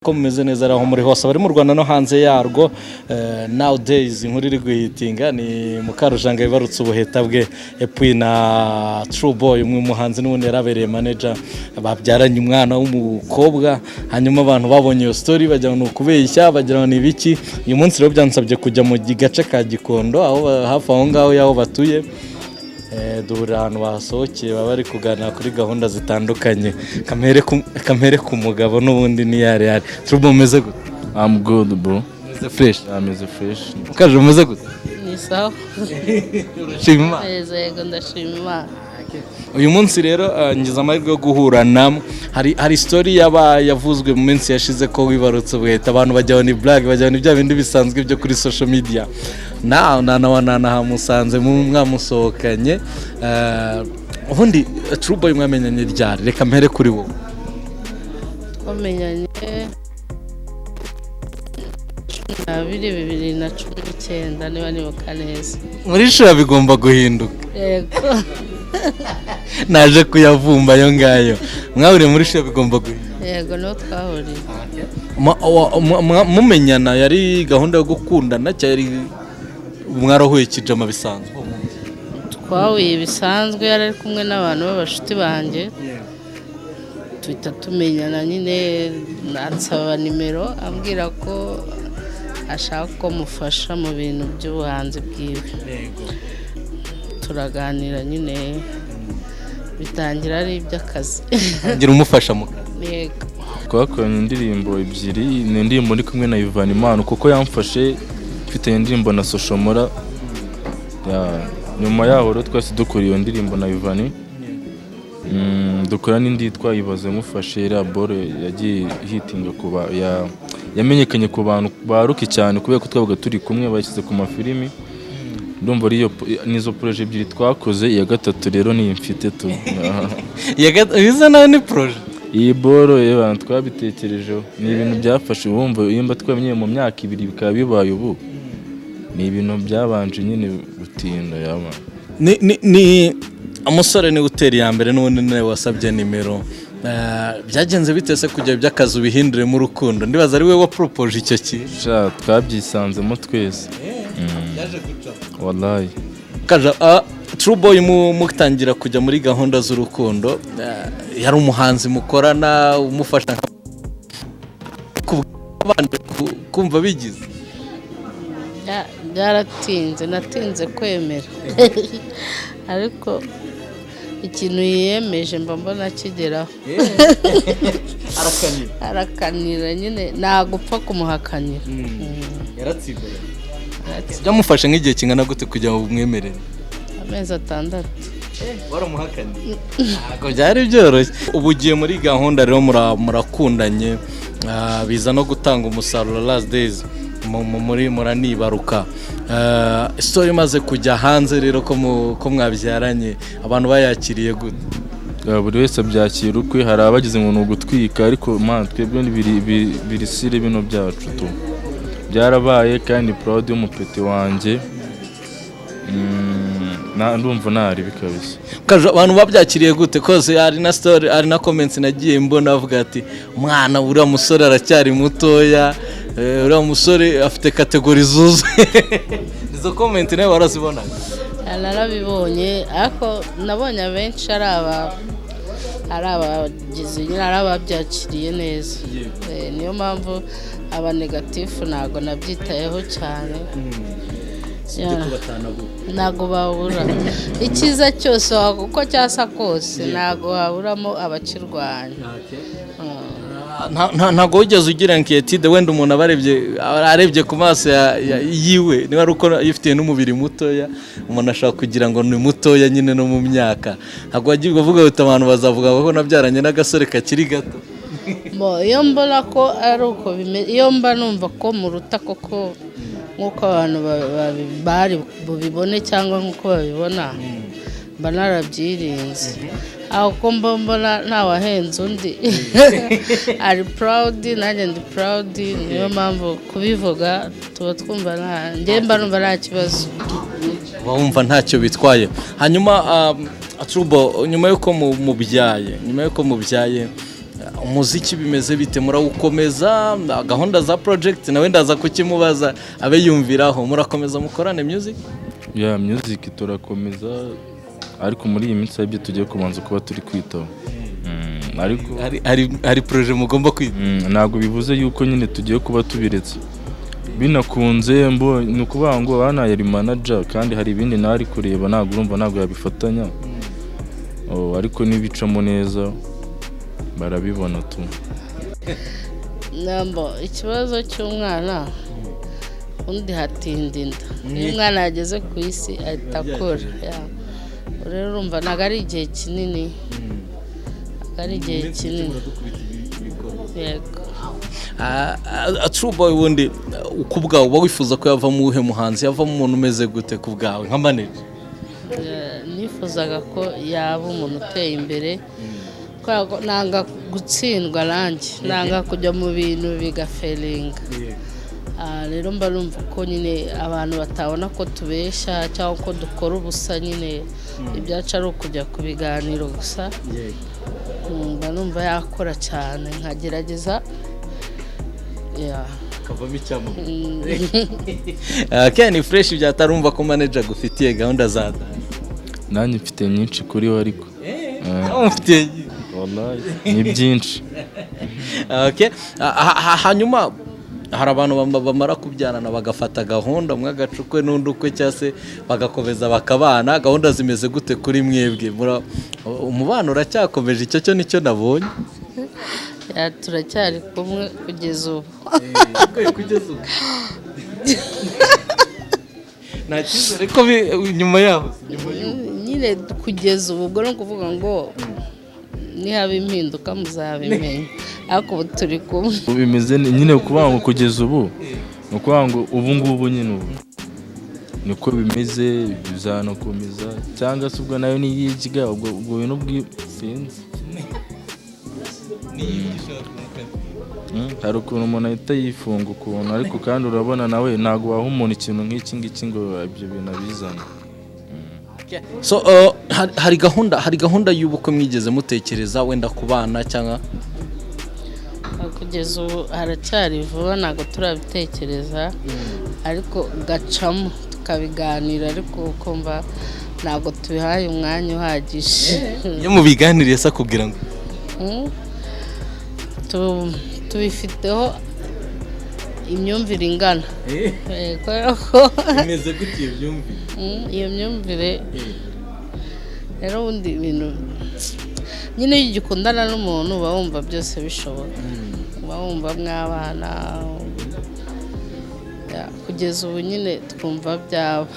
ko mumeze neza aho muri hose bari mu Rwanda no hanze yarwo. Nowadays inkuru iri guhitinga ni Mukarujanga bibarutse ubuheta bwe epuwi na True Boy umwe muhanzi n'ubundi yarabereye manager babyaranye umwana w'umukobwa, hanyuma abantu babonye iyo story bajya no kubeshya bagira ni biki. Uyu munsi rero byansabye kujya mu gace ka Gikondo aho hafi aho ngaho yaho batuye, duhura ahantu basohokeye baba bari kuganira kuri gahunda zitandukanye. Kamere ku mugabo n'ubundi ni yari True Boy umeze gute? I'm good bro. Umeze fresh? Ameze fresh. Mukaje umeze gute? Ni sawa. Shima. Yego ndashima. Uyu munsi rero ngize amahirwe yo guhura namwe. Hari story yavuzwe mu minsi yashize ko wibarutse ubuheta, abantu bajyaho ni blague, bajyaho ni bya bindi bisanzwe byo kuri social media. Hamusanze mwamusohokanye. Ubundi True Boy mwamenyanye ryari? Reka mpere kuri wowe. Twamenyanye 2019 niba nibuka neza. Muri shura bigomba guhinduka. Yego. Naje kuyavumba yo ngayo. Mwabure muri shura bigomba guhinduka. Yego no twahuriye. Mumenyana yari gahunda yo gukundana cyari mwarahuye kijama bisanzwe? Twahuye bisanzwe, yari kumwe n'abantu b'abashuti banjye. Tuhita tumenyana nyine, nansaba nimero ambwira ko ashaka ko mufasha mu bintu by'ubuhanzi bwiwe. Turaganira nyine bitangira ari iby'akazi. Ngira umufasha mu kazi. Yego. Twakoranye indirimbo ebyiri, ni indirimbo ndi kumwe na Ivan Imana kuko yamfashe mfite indirimbo na Soshomora. Nyuma yaho rero twese dukora iyo ndirimbo na Ivan. Dukora n'indi twayibaze mufashe Raboro yagiye hitinga kuba yamenyekanye ku bantu baruki cyane kubera ko twabaga turi kumwe bashyize ku mafilimi. Ndumva ariyo nizo projet ebyiri twakoze, iya gatatu rero ni mfite tu. Iza nawe ni projet. Iyi boro y'abantu twabitekerejeho ni ibintu byafashe, wumva yimba twamenye mu myaka 2 bikaba bibaye ubu. Ni ibintu byabanje nyine gutinda yaba. Ni umusore ni uteri ya mbere n'ubundi nawe wasabye nimero. Byagenze bitese kujya by'akazi ubihindure mu rukundo. Ndibaza ari we wa propose icyo kintu. Twabyisanzemo twese. Yaje guca. Wallahi. Kaja True Boy mutangira kujya muri gahunda z'urukundo, yari umuhanzi mukorana umufasha kumva bigize. Byaratinze, natinze kwemera. Ariko ikintu yiyemeje mba mbona kigeraho. Arakanira nyine nagupfa kumuhakanira. Yaratsigaye. Byamufashe nk'igihe kingana gute kujya mu mwemerere? Amezi 6. Waramuhakanye? Ntabwo byari byoroshye. Ubu ugiye muri gahunda rero murakundanye, biza no gutanga umusaruro last days muri muranibaruka. Story imaze kujya hanze rero ko mwabyaranye, abantu bayakiriye gute? Buri wese abyakira ukwe, hari abagize ngo ni ugutwika, ariko man twebwe birisire bino byacu tu byarabaye kandi proud y'umupeti wanjye. Ndumva nari bikabise. Kaje abantu babyakiriye gute? Kose ari na story ari na comments nagiye mbona avuga ati umwana uriya musore aracyari mutoya, uriya musore afite kategori zuzuye. Izo comment nawe warazibona? Narabibonye, ariko nabonye abenshi ari abagize nyine ari ababyakiriye neza. Niyo mpamvu aba negatifu ntago nabyitayeho cyane. Ntago babura icyiza cyose uko cyasa kose, ntago waburamo abakirwanya. Ntago wigeze ugira inquiétude wenda umuntu arebye ku maso yiwe niba ari uko yifitiye n'umubiri mutoya, umuntu ashaka kugira ngo ni mutoya nyine no mu myaka. Ntago wagiye uvuga uti abantu bazavuga ko nabyaranye n'agasore kakiri gato. Iyo mbona ko ari uko bimeze, iyo mba numva ko muruta koko nk'uko abantu bari bubibone cyangwa nk'uko babibona, mba narabyirinze. Aho mbona ntawahenze undi. Ari proud, nanjye ndi proud. Niyo mpamvu kubivuga tuba twumva njye mba numva nta kibazo. Wumva ntacyo bitwaye. Hanyuma True Boy nyuma yuko mubyaye umuziki bimeze bite murawukomeza gahunda za project nawe ndaza kukimubaza abe yumviraho murakomeza mukorane music music turakomeza ariko muri iyi minsi ibyo tugiye kubanza kuba turi kwitaho ariko hari projet mugomba kwita ntabwo bivuze yuko nyine tugiye kuba tubiretse binakunze ni ukuvuga ngo hano yari manager kandi hari ibindi nari kureba ntabwo urumva ntabwo yabifatanya ariko nibicamo neza barabibona tu nambo ikibazo cy'umwana undi hatinda inda iyo umwana yageze ku isi ahita akura rero urumva ntabwo ari igihe kinini yego True Boy wundi ukubwawe uba wifuza ko yavamo uwuhe muhanzi yavamo umuntu umeze gute ku bwawe nka manager nifuzaga ko yaba umuntu uteye imbere ko nanga gutsindwa nanjye nanga kujya mu bintu bigaferinga rero mba numva ko nyine abantu batabona ko tubesha cyangwa ko dukora ubusa nyine ibyacu ari ukujya ku biganiro gusa mba numva yakora cyane nkagerageza kavamo icyamo Ken Fresh byatarumva ko manager gufitiye gahunda za nanjye mfite nyinshi kuri we ariko mfite wallahi ni byinshi hanyuma hari abantu bamara kubyarana bagafata gahunda umwe agacukwe n'undi ukwe cyangwa se bagakomeza bakabana gahunda zimeze gute kuri mwebwe umubano uracyakomeje icyo cyo nicyo nabonye turacyari kumwe kugeza ubu nta cyizere ko nyuma yaho nyine kugeza ubu ubwo ni ukuvuga ngo nihaba impinduka muzabimenya ariko ubu turi kumwe bimeze nyine kuvuga ngo kugeza ubu ni ukuvuga ngo ubu ngubu nyine ubu niko bimeze bizanakomeza cyangwa se ubwo nayo niyiga ubwo bintu bw'insinzi hari ukuntu umuntu ahita yifunga ukuntu ariko kandi urabona nawe ntabwo waha umuntu ikintu nk'iki ngiki ngo ibyo bintu abizane so hari gahunda y'ubukwe mwigeze mutekereza wenda ku bana cyangwa kugeza ubu haracyari vuba ntabwo turabitekereza ariko gacamo tukabiganira ariko ukumva ntabwo tubihaye umwanya uhagije iyo mubiganiriye se kugira ngo tubifiteho imyumvire ingana imeze gute iyo myumvire rero ubundi ibintu nyine iyo ugikundana n'umuntu uba wumva byose bishoboka uba wumva mw'abana kugeza ubu nyine twumva byaba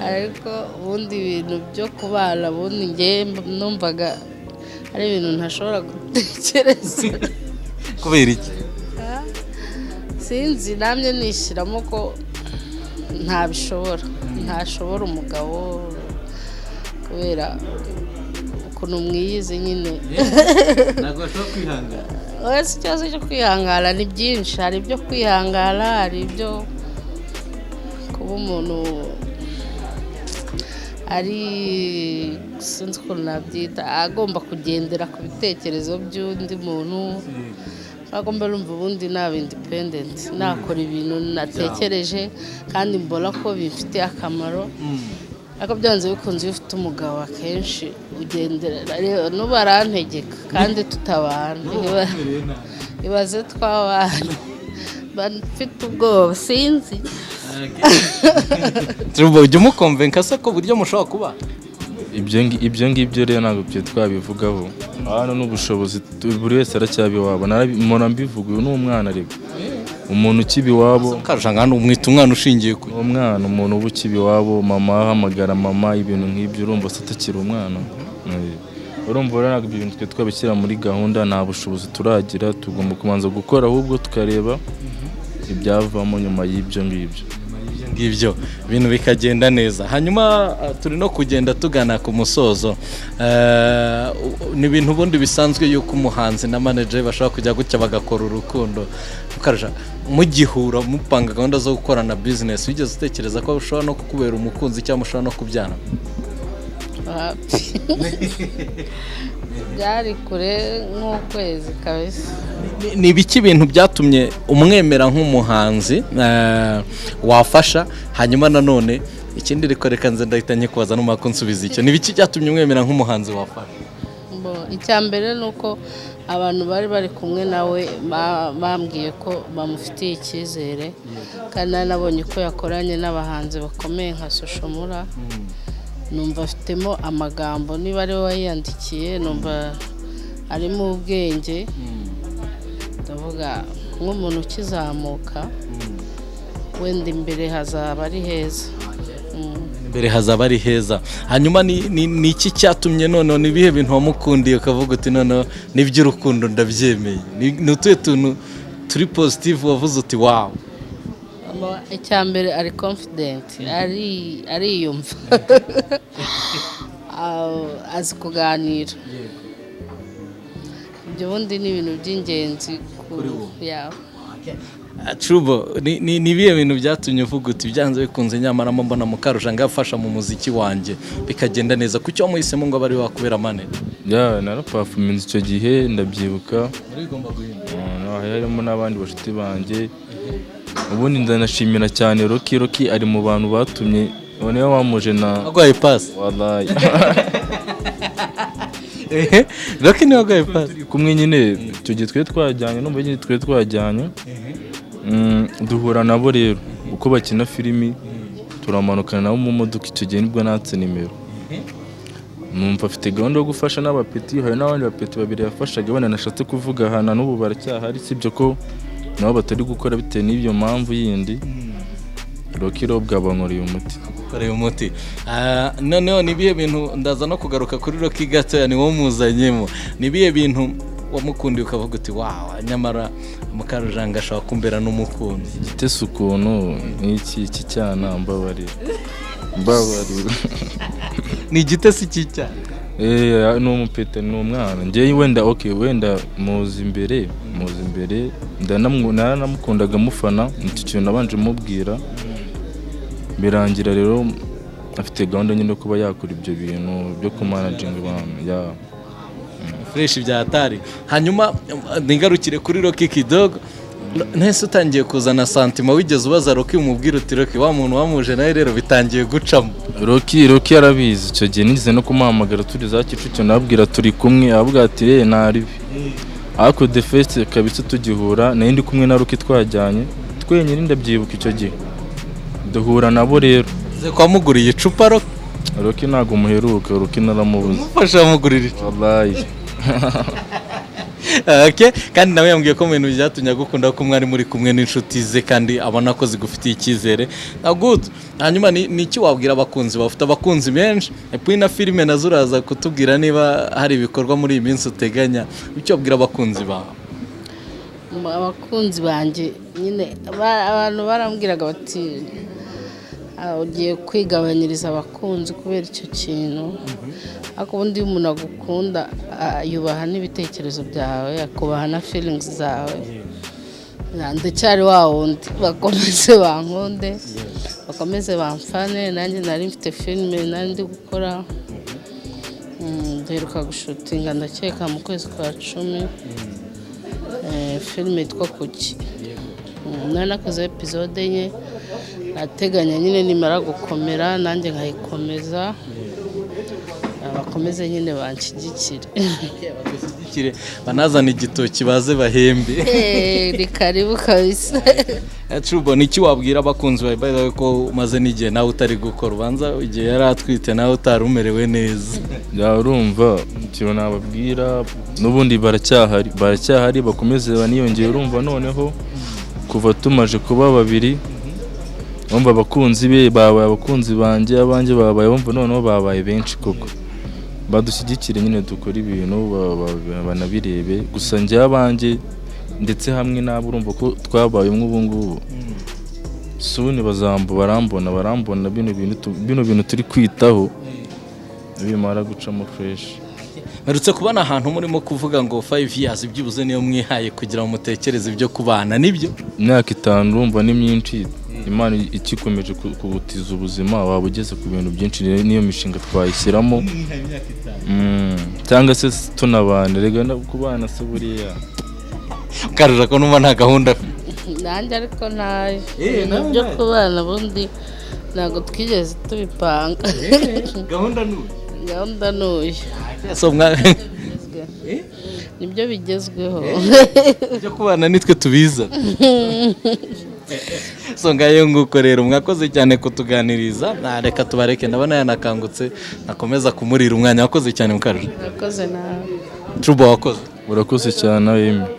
ariko ubundi ibintu byo kubana ubundi njye numvaga ari ibintu ntashobora gutekereza kubera iki sinzi namye nishyiramo ko ntashobora umugabo kubera ukuntu mwiyizi nyine ntabwo bashobora kwihangana wese ikibazo cyo kwihangana ni byinshi hari ibyo kwihangana hari ibyo kuba umuntu ari sinzi ukuntu nabyita agomba kugendera ku bitekerezo by'undi muntu agomba numva ubundi naba independent nakora ibintu natekereje kandi mbona ko bifitiye akamaro ariko byanze bikunze iyo ufite umugabo akenshi ugendera n'ubu arantegeka kandi tutabana ibaze twabana bafite ubwoba sinzi ujya umukomvenka se ko buryo mushobora kuba ibyo ngibyo rero ntabwo byo twabivugaho hano n'ubushobozi buri wese aracyabiwabo mpora mbivuga uyu ni umwana rero umuntu ukiba iwabo umwita umwana ushingiye ku umwana umuntu uba ukiba iwabo mama ahamagara mama ibintu nk'ibyo urumva se atakiri umwana urumva rero ntabwo ibyo bintu twe twabishyira muri gahunda nta bushobozi turagira tugomba kubanza gukora ahubwo tukareba ibyavamo nyuma y'ibyo ngibyo ibintu bikagenda neza hanyuma turi no kugenda tugana ku musozo ni ibintu ubundi bisanzwe yuko umuhanzi na manager bashobora kujya gutya bagakora urukundo mugihura mupanga gahunda zo gukorana business wigeze utekereza ko ushobora no kukubera umukunzi cyangwa ushobora no kubyana byari kure nk'ukwezi kabisa. Ni ibiki bintu byatumye umwemera nk'umuhanzi wafasha hanyuma nanone ikindi reka nze ndahita nyikubaza n'umwaka unsubiza icyo ni ibiki byatumye umwemera nk'umuhanzi wafasha? Icya mbere ni uko abantu bari kumwe nawe bambwiye ko bamufitiye icyizere kandi nabonye ko yakoranye n'abahanzi bakomeye nka Soshomura. Numva afitemo amagambo niba ari we wayiyandikiye, numva arimo ubwenge. Ndavuga nk'umuntu ukizamuka wenda imbere hazaba ari heza. Imbere hazaba ari heza. Hanyuma ni iki cyatumye none ni ibihe bintu wamukundiye ukavuga uti none n'iby'urukundo ndabyemeye? Ni utuye tuntu turi positive wavuze uti wow? Icya mbere ari confident, ariyumva, azi kuganira. Ibyo bundi ni ibintu by'ingenzi kuri yawe. Trubo, ni ibihe bintu byatumye uvuga uti byanze bikunze nyamara mbona Mukarujanga yafasha mu muziki wanjye bikagenda neza? Kuki wamuhisemo ngo bari wakubera manager? Naraperformance icyo gihe ndabyibuka. Urigomba guhindura. Harimo n'abandi bashuti banjye. Ubundi ndanashimira cyane Rocky ari mu bantu batumye noneho wamuje na agwaye pass. Wallahi. Rocky ni agwaye pass. Kumwe nyine icyo gihe twe twajyanye no mbanye twe twajyanye. Duhura nabo rero uko bakina filimi turamanukana nabo mu modoka. Icyo gihe nibwo natse nimero. Numva afite gahunda yo gufasha n'abapeti, hari n'abandi bapeti babiri yafashaga bana nashatse kuvuga hana n'ubu baracyahari, sibyo ko nabo batari gukora bitewe n'ibyo mpamvu yindi. Rocky bwabankoreye umuti. Koreye umuti. Noneho nibiye bintu ndaza no kugaruka kuri Rocky gato ni wo muzanyemo. Nibiye bintu wamukundiye ukavuga uti wow, nyamara Mukarujanga ashaka kumbera n'umukundi? Gitese ukuntu n'iki cyana mbabarira. Ni Gitese iki cyana? Ni umupete ni umwana. Njye wenda muzi imbere ndanamukundaga mufana. Icyo kintu nabanje mubwira birangira rero afite gahunda nyine kuba yakora ibyo bintu byo kumanaginga abantu fresh bya hatari. Hanyuma ningarukire kuri Rocky Kidog. Nese utangiye kuzana santima wigeze ubaza Rocky umubwira uti Rocky wa muntu wamuje nawe rero bitangiye gucamo? Rocky arabizi. Icyo gihe nigize no kumuhamagara turi za Kicukiro nabwira turi kumwe, avuga ati ntaribi. Ako the first kabisa tugihura nayo ndi kumwe na Rocky twajyanye twenyine ndabyibuka. Icyo gihe duhura nabo rero ze kwamuguriye icupa. Rocky ntago muheruka. Rocky naramubuze. Ufasha amugurira icupa? Wallahi. Okay, kandi nawe yambwiye ko ibintu byatumye gukunda ko mwari muri kumwe n'inshuti ze kandi abona ko zigufitiye icyizere. Good. Hanyuma ni iki wabwira abakunzi? Bafite abakunzi benshi. Epuwi na filime nazo uraza kutubwira niba hari ibikorwa muri iyi minsi uteganya. Icyo wabwira abakunzi bawe? Abakunzi banjye nyine abantu barambwiraga bati ugiye kwigabanyiriza abakunzi kubera icyo kintu. Ariko ubundi umuntu agukunda yubaha n'ibitekerezo byawe, akubaha na feelings zawe. Ndacyari wa wundi, bakomeze bankunde, bakomeze bamfane. Nanjye nari mfite filime nari ndi gukora, duheruka gushutinga ndakeka mu kwezi kwa 10. Filime yitwa Kuki. Nari nakoze episode enye, nateganya nyine nimara gukomera nanjye nkayikomeza. Bakomeze nyine banshyigikire. Banazana igitoki baze bahembe. Ni karibu kabisa. Trubo, niki wabwira abakunzi bawe baye ko umaze n'igihe nawe utari gukora? Ubanza igihe yari atwite nawe utarumerewe neza. Urumva icyo nababwira n'ubundi baracyahari bakomeze baniyongera. Urumva noneho kuva tumaje kuba babiri, umva abakunzi be babaye abakunzi banjye, abanjye babaye, umva noneho babaye benshi koko. Badushyigikire nyine dukora ibintu banabirebe. Gusa njye abanjye ndetse hamwe nabo urumva ko twabaye ubu ngubu. Suni barambona bino bintu turi kwitaho bimara gucamo fresh. Merutse kubana ahantu murimo kuvuga ngo 5 years byibuze niyo mwihaye kugira ngo mutekereze ibyo kubana, nibyo? Imyaka 5 urumva ni myinshi. Imana ikikomeje kubutiza ubuzima waba ugeze ku bintu byinshi, rero niyo mishinga twayishyiramo cyangwa se tunabana, rega kubana se buriya Mukarujanga ko numva nta gahunda nanjye ariko ntayo ibintu byo kubana bundi ntabwo twigeze tubipanga. Gahunda n'uyu so nibyo bigezweho byo kubana nitwe tubiza. So ngayo nguko rero mwakoze cyane kutuganiriza, reka tubareke, ndabona yanakangutse nakomeza kumurira umwanya. Wakoze cyane Mukarujanga. nakoze nawe True Boy wakoze. urakoze cyane nawe.